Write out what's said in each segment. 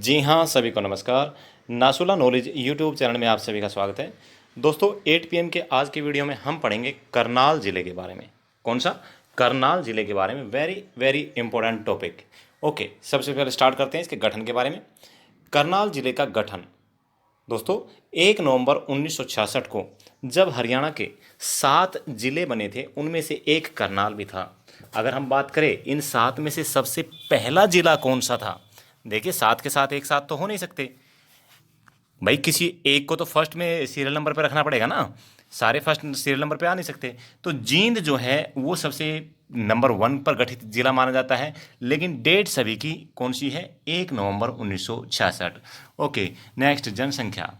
जी हाँ, सभी को नमस्कार। नासुला नॉलेज यूट्यूब चैनल में आप सभी का स्वागत है। दोस्तों 8 पीएम के आज की वीडियो में हम पढ़ेंगे करनाल ज़िले के बारे में। कौन सा? करनाल ज़िले के बारे में। Very very important topic. Okay, सबसे पहले स्टार्ट करते हैं इसके गठन के बारे में। करनाल ज़िले का गठन दोस्तों 1 नवंबर 1966 को जब हरियाणा के 7 जिले बने थे, उनमें से एक करनाल भी था। अगर हम बात करें इन 7 में से सबसे पहला जिला कौन सा था? देखिए, 7 के साथ एक साथ तो हो नहीं सकते भाई, किसी एक को तो फर्स्ट में सीरियल नंबर पे रखना पड़ेगा ना। सारे फर्स्ट सीरियल नंबर पे आ नहीं सकते। तो जींद जो है वो सबसे नंबर 1 पर गठित जिला माना जाता है, लेकिन डेट सभी की कौन सी है? 1 नवंबर 1966। ओके, नेक्स्ट जनसंख्या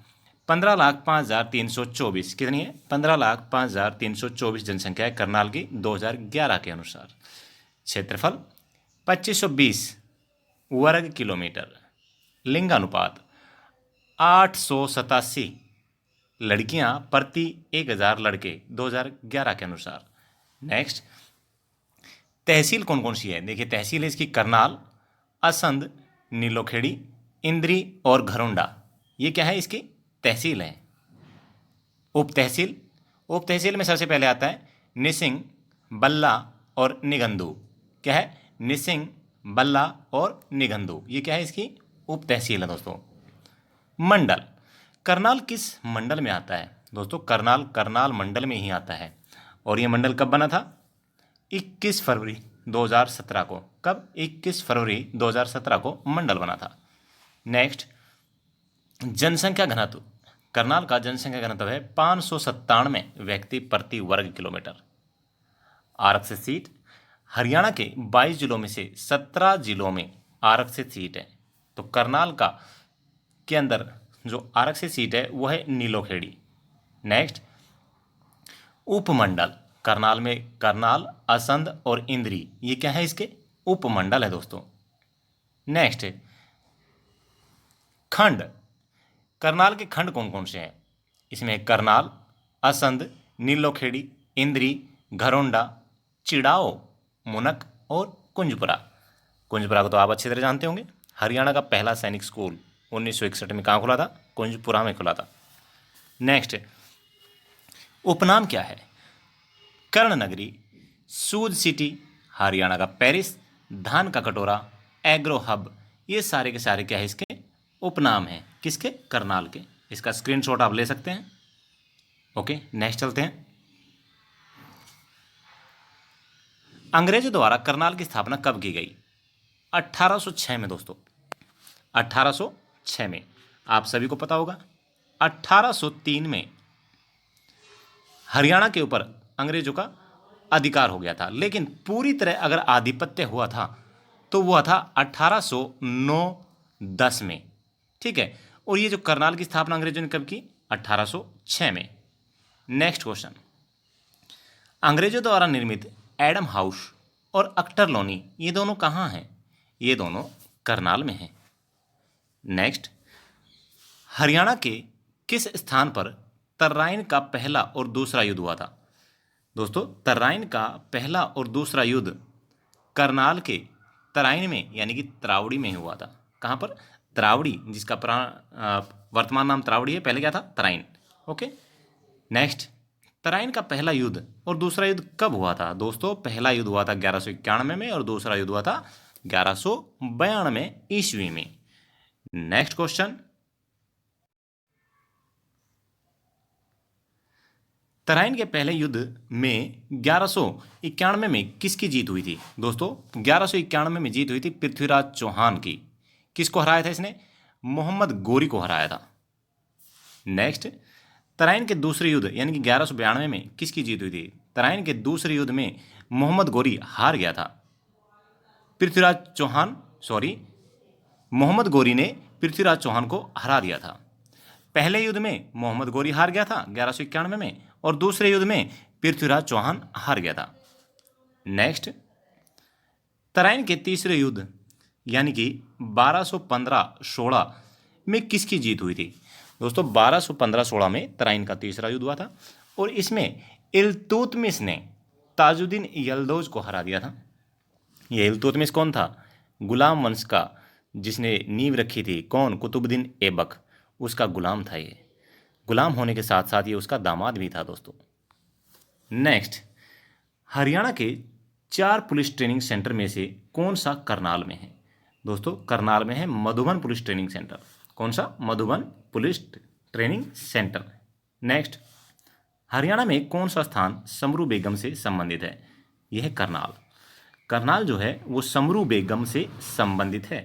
15,05,324 कितनी है? 15,05,324 जनसंख्या है करनाल की 2011 के अनुसार। क्षेत्रफल 2520 वर्ग किलोमीटर। लिंगानुपात 887 लड़कियां प्रति 1000 लड़के 2011 के अनुसार। नेक्स्ट, तहसील कौन कौन सी है? देखिए, तहसील है इसकी करनाल, असंध, नीलोखेड़ी, इंद्री और घरोंडा। ये क्या है? इसकी तहसील है। उप तहसील, उप तहसील में सबसे पहले आता है निसिंग, बल्ला और निगंदू। क्या है? निसिंग, बल्ला और निगंदू। ये क्या है? इसकी उप तहसील है दोस्तों। मंडल, करनाल किस मंडल में आता है? दोस्तों करनाल करनाल मंडल में ही आता है। और ये मंडल कब बना था? 21 फरवरी 2017 को। कब? 21 फरवरी 2017 को मंडल बना था। नेक्स्ट, जनसंख्या घनत्व, करनाल का जनसंख्या घनत्व है 597 व्यक्ति प्रति वर्ग किलोमीटर। आरक्षित सीट, हरियाणा के 22 जिलों में से 17 जिलों में आरक्षित सीट है। तो करनाल का के अंदर जो आरक्षित सीट है वो है नीलोखेड़ी। नेक्स्ट, उपमंडल, करनाल में करनाल, असंध और इंद्री, ये क्या है? इसके उपमंडल है दोस्तों। नेक्स्ट, खंड, करनाल के खंड कौन कौन से हैं? इसमें करनाल, असंध, नीलोखेड़ी, इंद्री, घरोंडा, चिड़ाओ, मुनक और कुंजपुरा। कुंजपुरा को तो आप अच्छी तरह जानते होंगे। हरियाणा का पहला सैनिक स्कूल 1961 में कहाँ खुला था? कुंजपुरा में खुला था। नेक्स्ट, उपनाम क्या है? कर्णनगरी, सूद सिटी, हरियाणा का पेरिस, धान का कटोरा, एग्रो हब, ये सारे के सारे क्या है? इसके उपनाम हैं। किसके? करनाल के। इसका स्क्रीनशॉट आप ले सकते हैं। ओके, नेक्स्ट चलते हैं। अंग्रेजों द्वारा करनाल की स्थापना कब की गई? 1806 में दोस्तों, 1806 में। आप सभी को पता होगा 1803 में हरियाणा के ऊपर अंग्रेजों का अधिकार हो गया था, लेकिन पूरी तरह अगर आधिपत्य हुआ था तो हुआ था 1809-10 में। ठीक है। और ये जो करनाल की स्थापना अंग्रेजों ने कब की? 1806 में। नेक्स्ट क्वेश्चन, अंग्रेजों द्वारा निर्मित एडम हाउस और अख्तर लोनी, ये दोनों कहाँ हैं? ये दोनों करनाल में हैं। नेक्स्ट, हरियाणा के किस स्थान पर तराइन का पहला और दूसरा युद्ध हुआ था? दोस्तों तराइन का पहला और दूसरा युद्ध करनाल के तराइन में यानी कि त्रावड़ी में हुआ था। कहाँ पर? त्रावड़ी, जिसका वर्तमान नाम त्रावड़ी है, पहले क्या था? तराइन। ओके। नेक्स्ट, तराइन का पहला युद्ध और दूसरा युद्ध कब हुआ था? दोस्तों पहला युद्ध हुआ था 1191 में और दूसरा युद्ध हुआ था 1192 ईस्वी में। नेक्स्ट क्वेश्चन, तराइन के पहले युद्ध में 1191 में किसकी जीत हुई थी? दोस्तों 1191 में जीत हुई थी पृथ्वीराज चौहान की। किसको हराया था इसने? मोहम्मद गोरी को हराया था। नेक्स्ट, तराइन के दूसरे युद्ध यानी कि 1192 में किसकी जीत हुई थी? तराइन के दूसरे युद्ध में मोहम्मद गोरी हार गया था। पृथ्वीराज चौहान, सॉरी, मोहम्मद गोरी ने पृथ्वीराज चौहान को हरा दिया था। पहले युद्ध में मोहम्मद गोरी हार गया था 1191 में, और दूसरे युद्ध में पृथ्वीराज चौहान हार गया था। नेक्स्ट, तराइन के तीसरे युद्ध यानी कि 1215-16 में किसकी जीत हुई थी? दोस्तों 1215-16 में तराइन का तीसरा युद्ध हुआ था, और इसमें इल्तुतमिश ने ताजुद्दीन यलदौज को हरा दिया था। यह इल्तुतमिश कौन था? गुलाम वंश का जिसने नींव रखी थी, कौन? कुतुबुद्दीन ऐबक, उसका गुलाम था ये। गुलाम होने के साथ साथ ये उसका दामाद भी था दोस्तों। नेक्स्ट, हरियाणा के 4 पुलिस ट्रेनिंग सेंटर में से कौन सा करनाल में है? दोस्तों करनाल में है मधुबन पुलिस ट्रेनिंग सेंटर। कौन सा? Madhuban police training centre. Next, Haryana में कौन सा स्थान समरू बेगम से संबंधित है? यह है करनाल। करनाल जो है वो समरू बेगम से संबंधित है।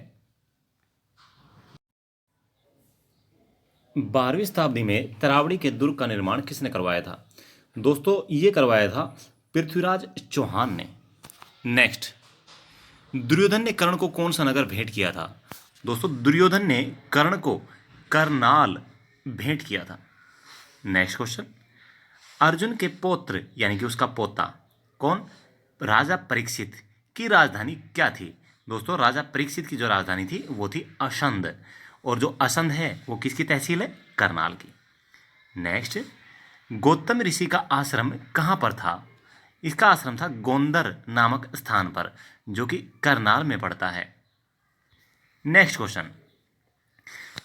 12वीं शताब्दी में तरावड़ी के दुर्ग का निर्माण किसने करवाया था? दोस्तों ये करवाया था पृथ्वीराज चौहान ने। नेक्स्ट, दुर्योधन ने कर्ण को कौन सा नगर भेंट किया था? दोस्तों दुर्योधन ने कर्ण को करनाल भेंट किया था। नेक्स्ट क्वेश्चन, अर्जुन के पौत्र यानी कि उसका पोता कौन? राजा परीक्षित की राजधानी क्या थी? दोस्तों राजा परीक्षित की जो राजधानी थी वो थी असंध, और जो असंध है वो किसकी तहसील है? करनाल की। नेक्स्ट, गौतम ऋषि का आश्रम कहाँ पर था? इसका आश्रम था गोंदर नामक स्थान पर, जो कि करनाल में पड़ता है। नेक्स्ट क्वेश्चन,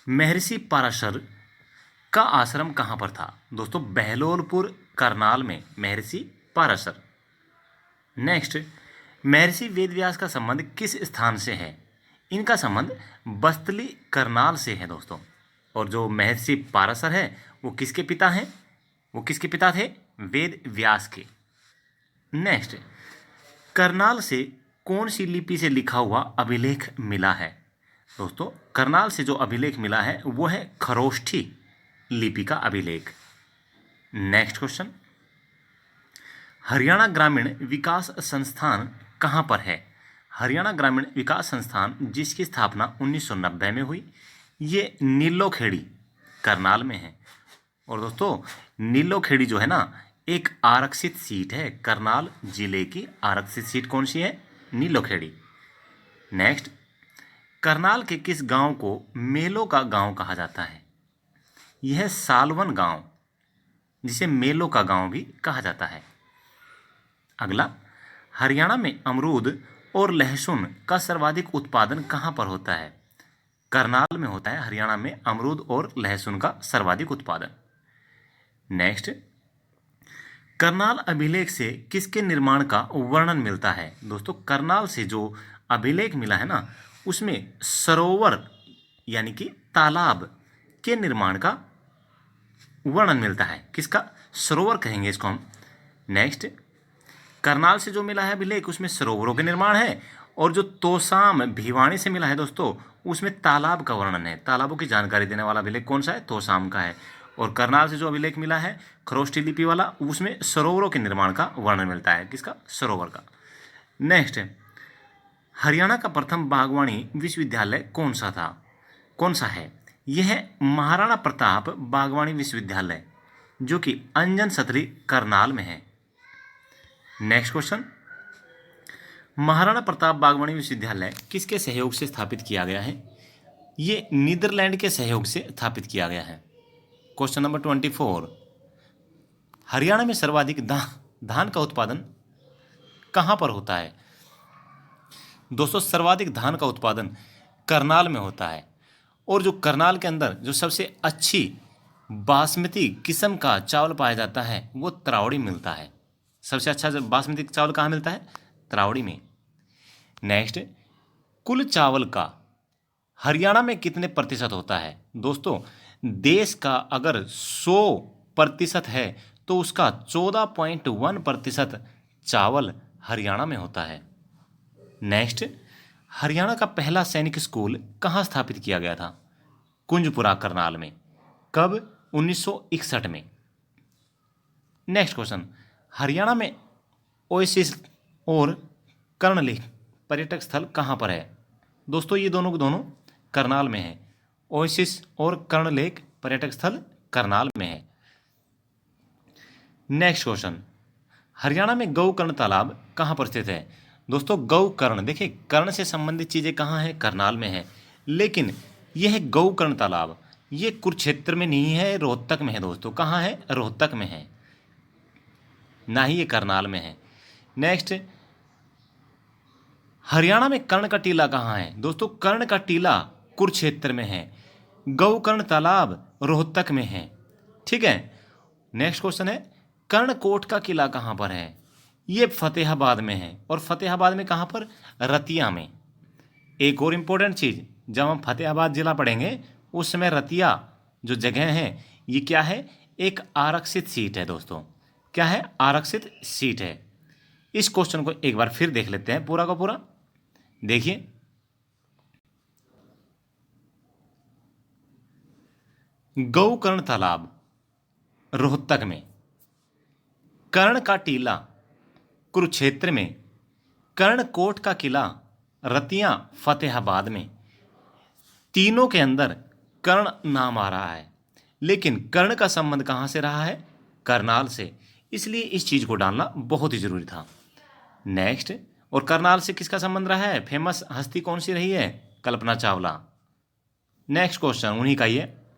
महर्षि पाराशर का आश्रम कहाँ पर था? दोस्तों बहलोलपुर करनाल में महर्षि पाराशर। नेक्स्ट, महर्षि वेदव्यास का संबंध किस स्थान से है? इनका संबंध बस्तली करनाल से है दोस्तों। और जो महर्षि पाराशर है वो किसके पिता हैं? वो किसके पिता थे? वेद व्यास के। नेक्स्ट, करनाल से कौन सी लिपि से लिखा हुआ अभिलेख मिला है? दोस्तों करनाल से जो अभिलेख मिला है वो है खरोष्ठी लिपि का अभिलेख। नेक्स्ट क्वेश्चन, हरियाणा ग्रामीण विकास संस्थान कहाँ पर है? हरियाणा ग्रामीण विकास संस्थान जिसकी स्थापना 1990 में हुई, ये नीलोखेड़ी करनाल में है। और दोस्तों नीलोखेड़ी जो है ना एक आरक्षित सीट है, करनाल जिले की आरक्षित सीट कौन सी है? नीलोखेड़ी। नेक्स्ट, करनाल के किस गांव को मेलों का गांव कहा जाता है? यह सालवन गांव, जिसे मेलों का गांव भी कहा जाता है। अगला, हरियाणा में अमरूद और लहसुन का सर्वाधिक उत्पादन कहाँ पर होता है? करनाल में होता है हरियाणा में अमरूद और लहसुन का सर्वाधिक उत्पादन। नेक्स्ट, करनाल अभिलेख से किसके निर्माण का वर्णन मिलता है? दोस्तों करनाल से जो अभिलेख मिला है ना उसमें सरोवर यानी कि तालाब के निर्माण का वर्णन मिलता है। किसका? सरोवर कहेंगे इसको हम। नेक्स्ट, करनाल से जो मिला है अभिलेख उसमें सरोवरों के निर्माण है, और जो तोसाम भिवानी से मिला है दोस्तों उसमें तालाब का वर्णन है। तालाबों की जानकारी देने वाला अभिलेख कौन सा है? तोसाम का है। और करनाल से जो अभिलेख मिला है खरोष्ठी लिपि वाला उसमें सरोवरों के निर्माण का वर्णन मिलता है। किसका? सरोवर का। नेक्स्ट, हरियाणा का प्रथम बागवानी विश्वविद्यालय कौन सा था? कौन सा है? यह है महाराणा प्रताप बागवानी विश्वविद्यालय, जो कि अंजन सतरी करनाल में है। नेक्स्ट क्वेश्चन, महाराणा प्रताप बागवानी विश्वविद्यालय किसके सहयोग से स्थापित किया गया है? ये नीदरलैंड के सहयोग से स्थापित किया गया है। क्वेश्चन नंबर 24, हरियाणा में सर्वाधिक धान का उत्पादन कहाँ पर होता है? दोस्तों सर्वाधिक धान का उत्पादन करनाल में होता है। और जो करनाल के अंदर जो सबसे अच्छी बासमती किस्म का चावल पाया जाता है वो तरावड़ी मिलता है। सबसे अच्छा जो बासमती चावल कहाँ मिलता है? तरावड़ी में। नेक्स्ट, कुल चावल का हरियाणा में कितने प्रतिशत होता है? दोस्तों देश का अगर 100% है तो उसका 14.1% चावल हरियाणा में होता है। नेक्स्ट, हरियाणा का पहला सैनिक स्कूल कहाँ स्थापित किया गया था? कुंजपुरा करनाल में। कब? 1961 में। नेक्स्ट क्वेश्चन, हरियाणा में ओएसिस और कर्णलेक पर्यटक स्थल कहाँ पर है? दोस्तों ये दोनों के दोनों करनाल में है। ओएसिस और कर्णलेक पर्यटक स्थल करनाल में है। नेक्स्ट क्वेश्चन, हरियाणा में गौकर्ण तालाब कहाँ पर स्थित है? दोस्तों गौकर्ण, देखिए कर्ण से संबंधित चीज़ें कहाँ हैं? करनाल में है। लेकिन यह गौकर्ण तालाब ये कुरुक्षेत्र में नहीं है, रोहतक में है दोस्तों। कहाँ है? रोहतक में है, ना ही ये करनाल में है। नेक्स्ट, हरियाणा में कर्ण का टीला कहाँ है दोस्तों? कर्ण का टीला कुरुक्षेत्र में है। गौकर्ण तालाब रोहतक में है। ठीक है। नेक्स्ट क्वेश्चन है, कर्णकोट का किला कहाँ पर है? ये फतेहाबाद में है। और फतेहाबाद में कहाँ पर? रतिया में। एक और इम्पोर्टेंट चीज़, जब हम फतेहाबाद जिला पढ़ेंगे उस समय रतिया जो जगह है ये क्या है? एक आरक्षित सीट है दोस्तों। क्या है? आरक्षित सीट है। इस क्वेश्चन को एक बार फिर देख लेते हैं पूरा का पूरा। देखिए, गौकर्ण तालाब रोहतक में, कर्ण का टीला कुरुक्षेत्र में, कर्णकोट का किला रतिया फतेहाबाद में। तीनों के अंदर कर्ण नाम आ रहा है, लेकिन कर्ण का संबंध कहाँ से रहा है? करनाल से। इसलिए इस चीज़ को डालना बहुत ही जरूरी था। नेक्स्ट, और करनाल से किसका संबंध रहा है? फेमस हस्ती कौन सी रही है? कल्पना चावला। नेक्स्ट क्वेश्चन उन्हीं का ही है।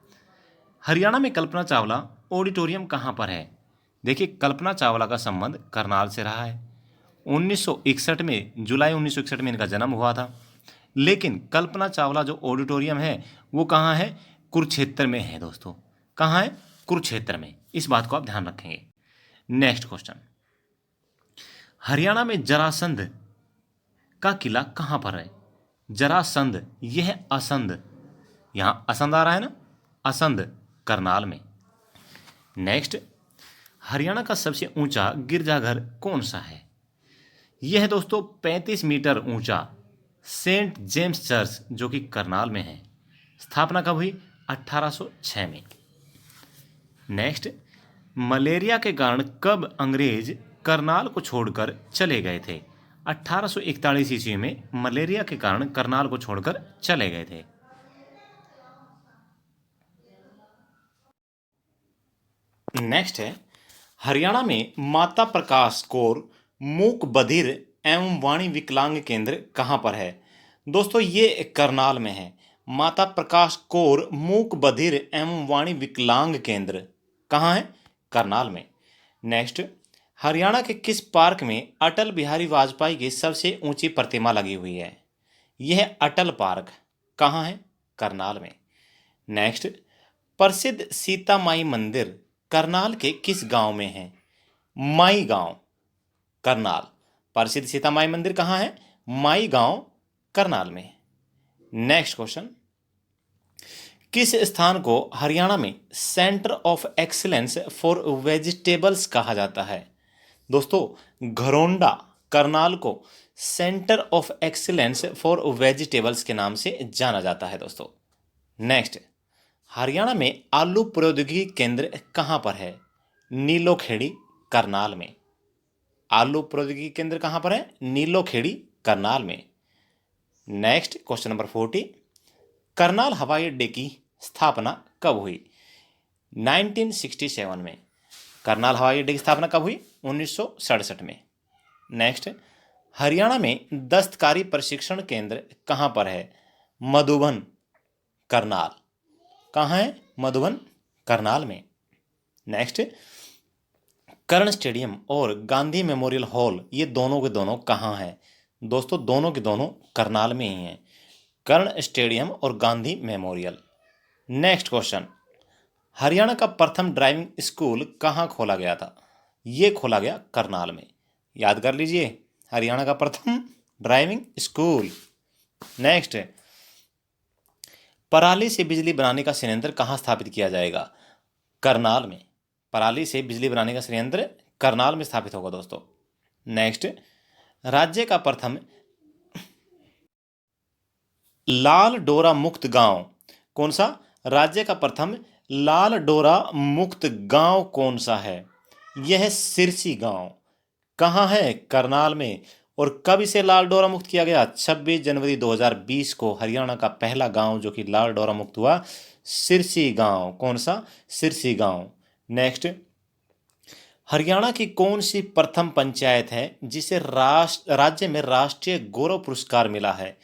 हरियाणा में कल्पना चावला ऑडिटोरियम कहाँ पर है? देखिए, कल्पना चावला का संबंध करनाल से रहा है। 1961 में, जुलाई 1961 में इनका जन्म हुआ था। लेकिन कल्पना चावला जो ऑडिटोरियम है वो कहाँ है? कुरुक्षेत्र में है दोस्तों। कहाँ है? कुरुक्षेत्र में। इस बात को आप ध्यान रखेंगे। नेक्स्ट क्वेश्चन, हरियाणा में जरासंध का किला कहाँ पर है? जरासंध, यह है असंध। यहाँ असंध आ रहा है ना? असंध करनाल में। नेक्स्ट, हरियाणा का सबसे ऊंचा गिरजाघर कौन सा है? यह है दोस्तों 35 मीटर ऊंचा सेंट जेम्स चर्च, जो कि करनाल में है। स्थापना कब हुई? 1806 में। नेक्स्ट, मलेरिया के कारण कब अंग्रेज करनाल को छोड़कर चले गए थे? 1841 ईस्वी में मलेरिया के कारण करनाल को छोड़कर चले गए थे। नेक्स्ट है, हरियाणा में माता प्रकाश कौर मूक बधिर एवं वाणी विकलांग केंद्र कहाँ पर है? दोस्तों ये करनाल में है। माता प्रकाश कौर मूक बधिर एवं वाणी विकलांग केंद्र कहाँ है? करनाल में। नेक्स्ट, हरियाणा के किस पार्क में अटल बिहारी वाजपेयी की सबसे ऊंची प्रतिमा लगी हुई है? यह अटल पार्क कहाँ है? करनाल में। नेक्स्ट, प्रसिद्ध सीता माई मंदिर करनाल के किस गांव में है? माई गांव, करनाल। प्रसिद्ध सीता माई मंदिर कहाँ है? माई गांव, करनाल में। नेक्स्ट क्वेश्चन, किस स्थान को हरियाणा में centre of excellence for vegetables कहा जाता है? दोस्तों, घरोंडा करनाल को centre of excellence for vegetables के नाम से जाना जाता है दोस्तों। नेक्स्ट, हरियाणा में आलू प्रौद्योगिकी केंद्र कहाँ पर है? नीलोखेड़ी, करनाल में। आलू प्रौद्योगिकी केंद्र कहाँ पर है? नीलोखेड़ी, करनाल में। नेक्स्ट क्वेश्चन नंबर 40, करनाल हवाई अड्डे की स्थापना कब हुई? 1967 में। करनाल हवाई अड्डे की स्थापना कब हुई? 1967 में। नेक्स्ट, हरियाणा में दस्तकारी प्रशिक्षण केंद्र कहाँ पर है? मधुबन, करनाल। कहाँ है? मधुबन, करनाल में। नेक्स्ट, कर्ण स्टेडियम और गांधी मेमोरियल हॉल ये दोनों के दोनों कहाँ हैं? दोस्तों, दोनों के दोनों करनाल में ही हैं। कर्ण स्टेडियम और Gandhi memorial. Next question, Haryana का प्रथम ड्राइविंग स्कूल कहाँ खोला गया था? ये खोला गया करनाल में। याद कर लीजिए, हरियाणा का प्रथम ड्राइविंग स्कूल। नेक्स्ट, पराली से बिजली बनाने का संयंत्र कहाँ स्थापित किया जाएगा? करनाल में। पराली से बिजली बनाने का संयंत्र करनाल में स्थापित होगा दोस्तों। नेक्स्ट, राज्य का प्रथम लाल डोरा मुक्त गांव कौन सा? राज्य का प्रथम लाल डोरा मुक्त गांव कौन सा है? यह है सिरसी गांव। कहाँ है? करनाल में। और कब इसे लाल डोरा मुक्त किया गया? 26 जनवरी 2020 को हरियाणा का पहला गांव जो कि लाल डोरा मुक्त हुआ, सिरसी गांव। कौन सा? सिरसी गांव। नेक्स्ट, हरियाणा की कौन सी प्रथम पंचायत है जिसे राज्य में राष्ट्रीय गौरव पुरस्कार मिला है?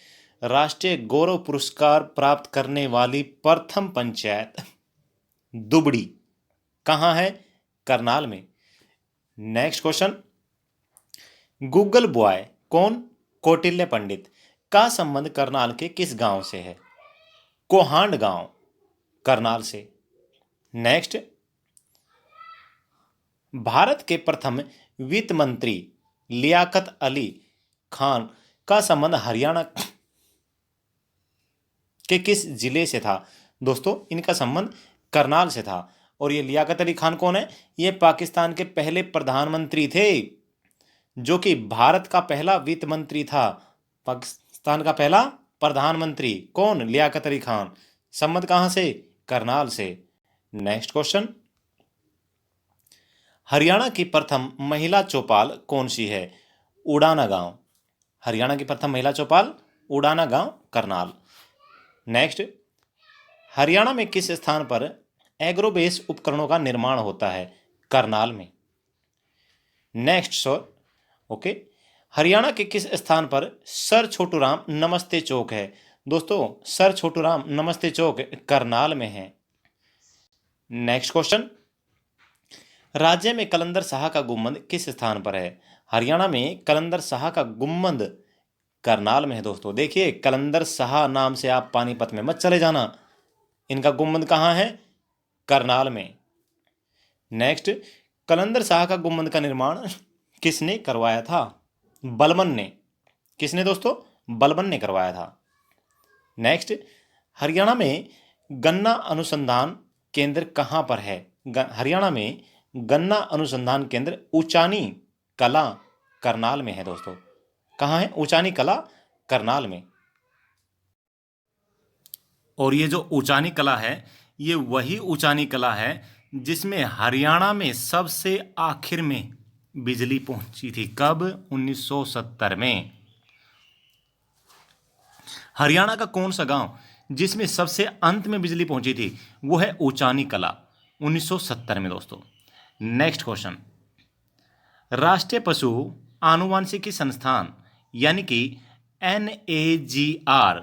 राष्ट्रीय गौरव पुरस्कार प्राप्त करने वाली प्रथम पंचायत दुबड़ी। कहाँ है? करनाल में। Next question, Google boy Kautilya Pandit का संबंध करनाल के किस गांव से है? कोहांड गांव, करनाल से। नेक्स्ट, भारत के प्रथम वित्त मंत्री लियाकत अली खान का संबंध हरियाणा के किस जिले से था? दोस्तों, इनका संबंध करनाल से था। और ये लियाकत अली खान कौन है? ये पाकिस्तान के पहले प्रधानमंत्री थे, जो कि भारत का पहला वित्त मंत्री था। पाकिस्तान का पहला प्रधानमंत्री कौन? लियाकत अली खान। संबंध कहां से? करनाल से। नेक्स्ट क्वेश्चन, हरियाणा की प्रथम महिला चौपाल कौन सी है? उड़ाना गांव। हरियाणा की प्रथम महिला चौपाल उड़ाना गांव, करनाल। नेक्स्ट, हरियाणा में किस स्थान पर एग्रोबेस उपकरणों का निर्माण होता है? करनाल में। नेक्स्ट ओके, हरियाणा के किस स्थान पर सर छोटूराम नमस्ते चौक है? दोस्तों, सर छोटूराम नमस्ते चौक करनाल में है। नेक्स्ट क्वेश्चन, राज्य में कलंदर शाह का गुम्बद किस स्थान पर है? हरियाणा में कलंदर शाह का गुम्बद करनाल में है। दोस्तों देखिए, कलंदर शाह नाम से आप पानीपत में मत चले जाना, इनका गुम्बद कहाँ है? करनाल में। नेक्स्ट, कलंदर शाह का गुम्बद का निर्माण किसने करवाया था? बलबन ने। किसने दोस्तों? बलबन ने करवाया था। नेक्स्ट, हरियाणा में गन्ना अनुसंधान केंद्र कहाँ पर है? हरियाणा में गन्ना अनुसंधान केंद्र ऊंचानी कला, करनाल में है। दोस्तों कहाँ है? ऊंचानी कला, करनाल में। और ये जो ऊंचानी कला है, ये वही ऊंचानी कला है जिसमें हरियाणा में सबसे आखिर में बिजली पहुंची थी। कब? 1970 में। हरियाणा का कौन सा गांव जिसमें सबसे अंत में बिजली पहुंची थी? वो है ऊंचानी कला, 1970 में। दोस्तों नेक्स्ट क्वेश्चन, राष्ट्रीय पशु आनुवांशिकी संस्थान यानी कि NAGR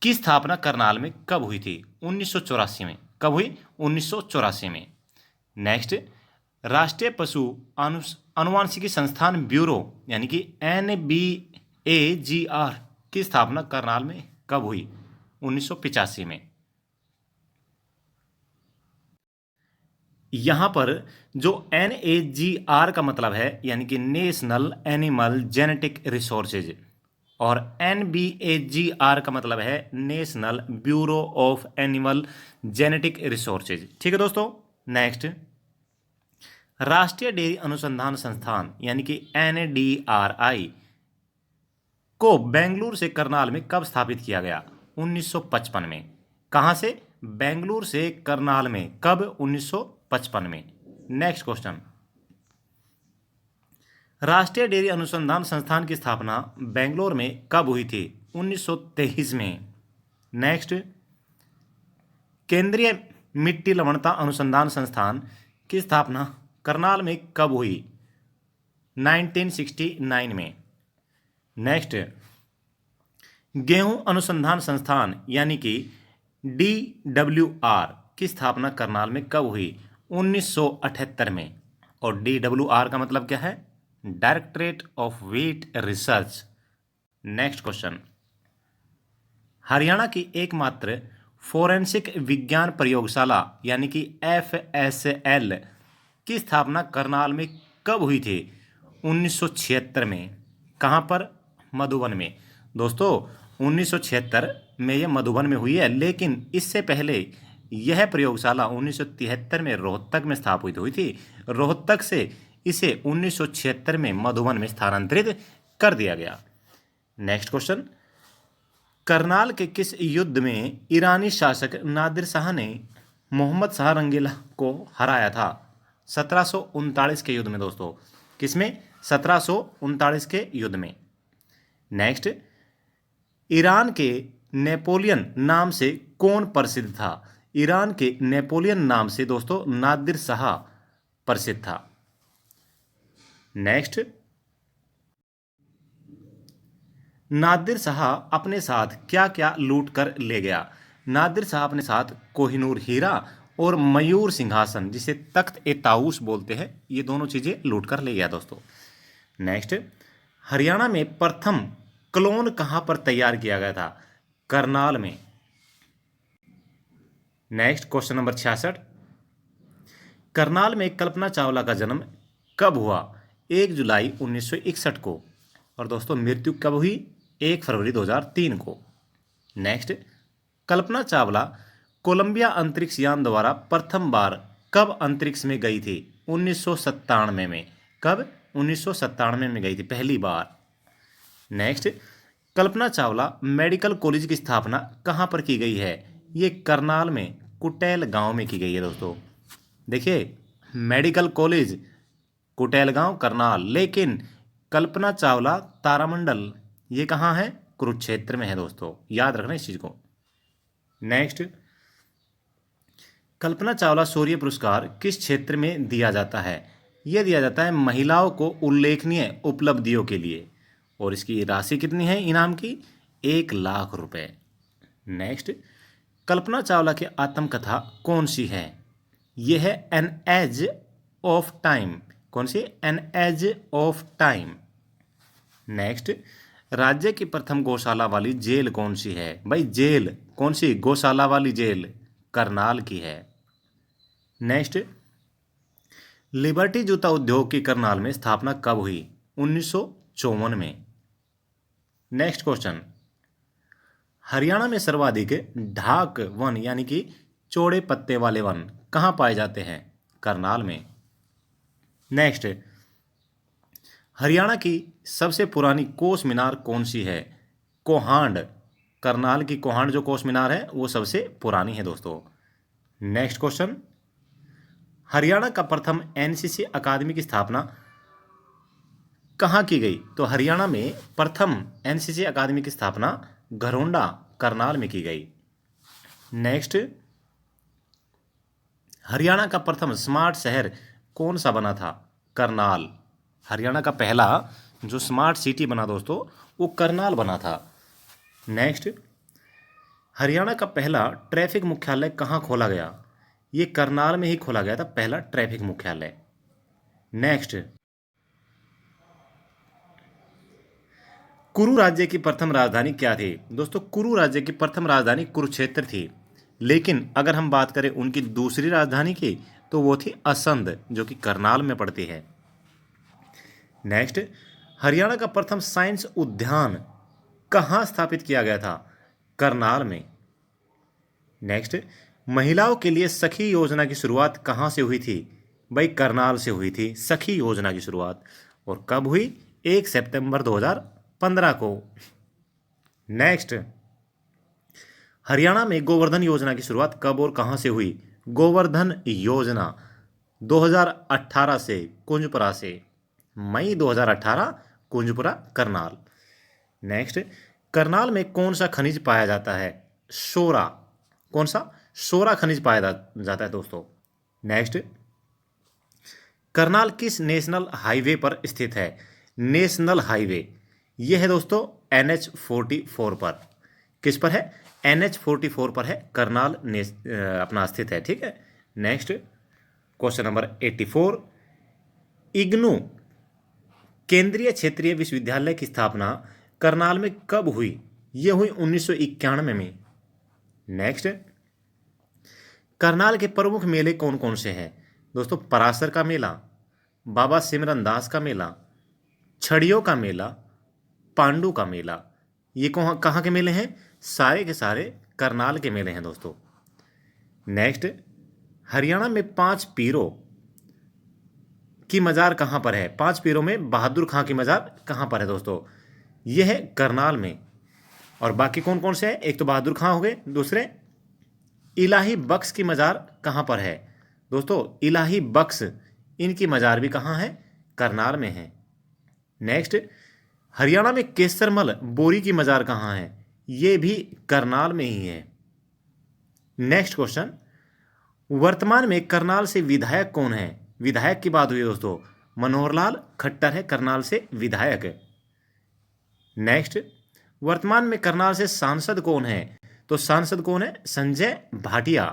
की स्थापना करनाल में कब हुई थी? 1984 में। कब हुई? 1984 में। नेक्स्ट, राष्ट्रीय पशु आनुवांशिकी संस्थान ब्यूरो यानी कि NBAGR की स्थापना करनाल में कब हुई? 1985 में। यहां पर जो NAGR का मतलब है यानी कि नेशनल एनिमल जेनेटिक रिसोर्सेज, और NBAGR का मतलब है national bureau of animal genetic resources. ठीक है दोस्तों। नेक्स्ट, राष्ट्रीय डेयरी अनुसंधान संस्थान यानी कि NDRI को बेंगलुरु से करनाल में कब स्थापित किया गया? 1955 में। कहां से? बेंगलुरु से करनाल में। कब? 1955 में। नेक्स्ट क्वेश्चन, राष्ट्रीय डेयरी अनुसंधान संस्थान की स्थापना बेंगलोर में कब हुई थी? 1923 में। नेक्स्ट, केंद्रीय मिट्टी लवणता अनुसंधान संस्थान की स्थापना करनाल में कब हुई? 1969 में। नेक्स्ट, गेहूं अनुसंधान संस्थान यानी कि DWR की स्थापना करनाल में कब हुई? 1978 में। और DWR का मतलब क्या है? Directorate of wheat research. Next question, Haryana की एकमात्र फोरेंसिक विज्ञान प्रयोगशाला यानी कि FSL की स्थापना करनाल में कब हुई थी? 1976 में। कहाँ पर? मधुबन में। दोस्तों 1976 में यह मधुबन में हुई है, लेकिन इससे पहले यह प्रयोगशाला 1973 में रोहतक में स्थापित हुई थी। रोहतक से इसे 1976 में मधुबन में स्थानांतरित कर दिया गया। नेक्स्ट क्वेश्चन, करनाल के किस युद्ध में ईरानी शासक नादिर शाह ने मोहम्मद शाह रंगीला को हराया था? 1739 के युद्ध में। दोस्तों किसमें? 1739 के युद्ध में। नेक्स्ट, ईरान के नेपोलियन नाम से कौन प्रसिद्ध था? ईरान के नेपोलियन नाम से दोस्तों नादिर शाह प्रसिद्ध था। नेक्स्ट, नादिर शाह अपने साथ क्या क्या लूट कर ले गया? नादिर शाह अपने साथ कोहिनूर हीरा और मयूर सिंहासन, जिसे तख्त ए ताऊस बोलते हैं, ये दोनों चीज़ें लूट कर ले गया। दोस्तों नेक्स्ट, हरियाणा में प्रथम क्लोन कहां पर तैयार किया गया था? करनाल में। नेक्स्ट क्वेश्चन नंबर 66, करनाल में कल्पना चावला का जन्म कब हुआ? 1 जुलाई 1961 को। और दोस्तों मृत्यु कब हुई? 1 फरवरी 2003 को। नेक्स्ट, कल्पना चावला कोलंबिया अंतरिक्ष यान द्वारा प्रथम बार कब अंतरिक्ष में गई थी? 1997 में। कब? 1997 में गई थी पहली बार। Next, Kalpana Chawla medical college की स्थापना कहाँ पर की गई है? ये करनाल में कुटेल गांव में की गई है दोस्तों। देखिए, मेडिकल कॉलेज कुटेल गांव करनाल, लेकिन कल्पना चावला तारामंडल ये कहाँ है? कुरुक्षेत्र में है दोस्तों, याद रखना इस चीज़ को। नेक्स्ट, कल्पना चावला शौर्य पुरस्कार किस क्षेत्र में दिया जाता है? यह दिया जाता है महिलाओं को उल्लेखनीय उपलब्धियों के लिए, और इसकी राशि कितनी है इनाम की? 1 लाख रुपए। नेक्स्ट, कल्पना चावला की आत्मकथा कौन सी है? यह है एन एज ऑफ टाइम। कौन सी? An age of time. Next, राज्य की प्रथम गौशाला वाली जेल कौन सी है? भाई जेल कौन सी? गौशाला वाली जेल करनाल की है। नेक्स्ट, लिबर्टी जूता उद्योग की करनाल में स्थापना कब हुई? 1954 में। नेक्स्ट क्वेश्चन, हरियाणा में सर्वाधिक ढाक वन यानी कि चौड़े पत्ते वाले वन कहाँ पाए जाते हैं? करनाल में। नेक्स्ट, हरियाणा की सबसे पुरानी कोस मीनार कौन सी है? कोहांड। करनाल की कोहांड जो कोस मीनार है वो सबसे पुरानी है दोस्तों। नेक्स्ट क्वेश्चन, हरियाणा का प्रथम एनसीसी अकादमी की स्थापना कहाँ की गई? तो हरियाणा में प्रथम एनसीसी अकादमी की स्थापना घरोंडा करनाल में की गई। नेक्स्ट, हरियाणा का प्रथम स्मार्ट शहर कौन सा बना था? करनाल। हरियाणा का पहला जो स्मार्ट सिटी बना दोस्तों वो करनाल बना था। नेक्स्ट, हरियाणा का पहला ट्रैफिक मुख्यालय कहाँ खोला गया? ये करनाल में ही खोला गया था पहला ट्रैफिक मुख्यालय। नेक्स्ट, कुरु राज्य की प्रथम राजधानी क्या थी? दोस्तों कुरु राज्य की प्रथम राजधानी कुरुक्षेत्र थी, लेकिन अगर हम बात करें उनकी दूसरी राजधानी की तो वो थी असंध, जो कि करनाल में पड़ती है। नेक्स्ट, हरियाणा का प्रथम साइंस उद्यान कहाँ स्थापित किया गया था? करनाल में। नेक्स्ट, महिलाओं के लिए सखी योजना की शुरुआत कहाँ से हुई थी? भाई करनाल से हुई थी सखी योजना की शुरुआत, और कब हुई? 1 सितंबर 2015 को। नेक्स्ट, हरियाणा में गोवर्धन योजना की शुरुआत कब और कहाँ से हुई? गोवर्धन योजना 2018 से, कुंजपुरा से, मई 2018, कुंजपुरा करनाल। नेक्स्ट, करनाल में कौन सा खनिज पाया जाता है? सोरा। कौन सा? सोरा खनिज पाया जाता है दोस्तों। नेक्स्ट, करनाल किस नेशनल हाईवे पर स्थित है? नेशनल हाईवे यह है दोस्तों NH44 पर। किस पर है? NH44 पर है करनाल अपना स्थित है। ठीक है। नेक्स्ट क्वेश्चन नंबर 84, इग्नू केंद्रीय क्षेत्रीय विश्वविद्यालय की स्थापना करनाल में कब हुई? यह हुई 1991 में। नेक्स्ट, करनाल के प्रमुख मेले कौन कौन से हैं? दोस्तों पराशर का मेला, बाबा सिमरन दास का मेला, छड़ियों का मेला, पांडु का मेला। ये कहाँ के मेले हैं? सारे के सारे करनाल के मेले हैं दोस्तों। नेक्स्ट, हरियाणा में 5 पीरों की मज़ार कहाँ पर है? 5 पीरों में बहादुर खां की मज़ार कहाँ पर है दोस्तों? यह है करनाल में। और बाकी कौन कौन से हैं? एक तो बहादुर खां हो गए, दूसरे इलाही बख्श की मज़ार कहाँ पर है? दोस्तों इलाही बख्श इनकी मज़ार भी कहाँ है? करनाल में है। नेक्स्ट, हरियाणा में केसरमल बोरी की मज़ार कहाँ है? ये भी करनाल में ही है। नेक्स्ट क्वेश्चन, वर्तमान में करनाल से विधायक कौन है? विधायक की बात हुई दोस्तों, मनोहर लाल खट्टर है करनाल से विधायक। नेक्स्ट, वर्तमान में करनाल से सांसद कौन है? तो सांसद कौन है? संजय भाटिया।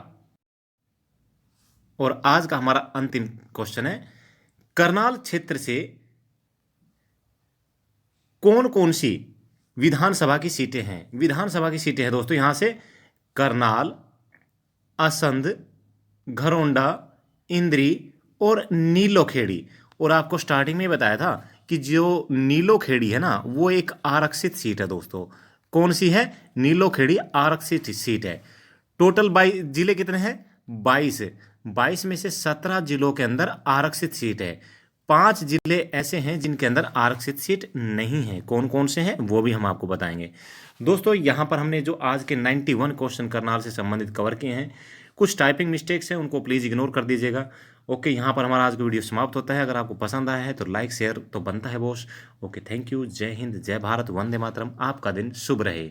और आज का हमारा अंतिम क्वेश्चन है, करनाल क्षेत्र से कौन कौन सी विधानसभा की सीटें हैं? विधानसभा की सीटें हैं दोस्तों यहाँ से करनाल, असंध, घरौंडा, इंद्री और नीलोखेड़ी। और आपको स्टार्टिंग में बताया था कि जो नीलोखेड़ी है ना वो एक आरक्षित सीट है दोस्तों। कौन सी है? नीलोखेड़ी आरक्षित सीट है। टोटल 22 जिले कितने हैं? 22। 22 में से 17 जिलों के अंदर आरक्षित सीट है। 5 जिले ऐसे हैं जिनके अंदर आरक्षित सीट नहीं है। कौन कौन से हैं वो भी हम आपको बताएंगे। दोस्तों यहाँ पर हमने जो आज के 91 क्वेश्चन करनाल से संबंधित कवर किए हैं। कुछ टाइपिंग मिस्टेक्स हैं उनको प्लीज़ इग्नोर कर दीजिएगा। ओके, यहाँ पर हमारा आज का वीडियो समाप्त होता है। अगर आपको पसंद आया है तो लाइक शेयर तो बनता है बॉस। Okay, thank you. जय हिंद, जय भारत, वंदे मातरम। आपका दिन शुभ रहे।